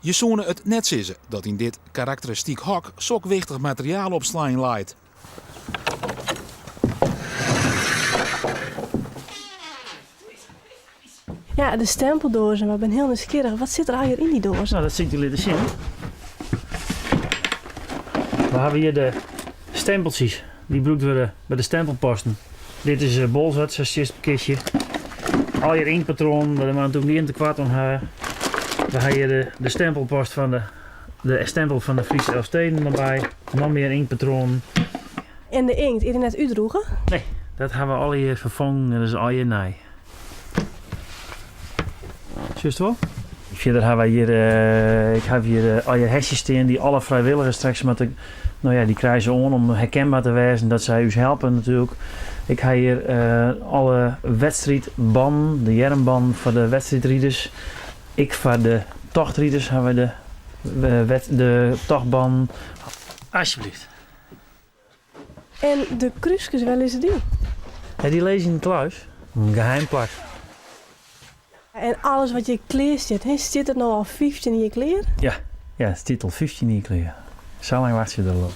Je zoenen het net zeggen dat in dit karakteristiek hok zo'n wichtig materiaal op slaan leidt. Ja, de stempeldozen, maar ik ben heel nieuwsgierig. Wat zit er eigenlijk in die doos? Nou, dat ziet jullie dus in. We hebben hier de stempeltjes. Die gebruikt worden bij de stempelposten. Dit is bolzat, zoals je het kistje. Al je inkpatroon, waar we natuurlijk niet in te kwart om hebben. We hebben hier de stempelpost van de stempel van de Friese Elfsteden erbij. Nog meer inkpatroon. En de inkt, is die net uitdroegen? Nee, dat hebben we al hier vervangen en dat is al hier nee. Juist wel? Verder hebben we hier, ik heb hier al je hesjes staan die alle vrijwilligers straks die krijgen ze on om herkenbaar te wezen dat zij u helpen natuurlijk. Ik heb hier alle wedstrijdban, de jermban voor de wedstrijdrieders. Ik voor de tochtrieders hebben we de tochtban. Alsjeblieft. En de kruisjes, wel is het die? Ja, die lezen in het kluis. Een geheim plak. En alles wat je kleer zit, zit er nou al 15 in je kleer? Ja, het zit al 15 in je kleren. Zo lang wacht je er al op.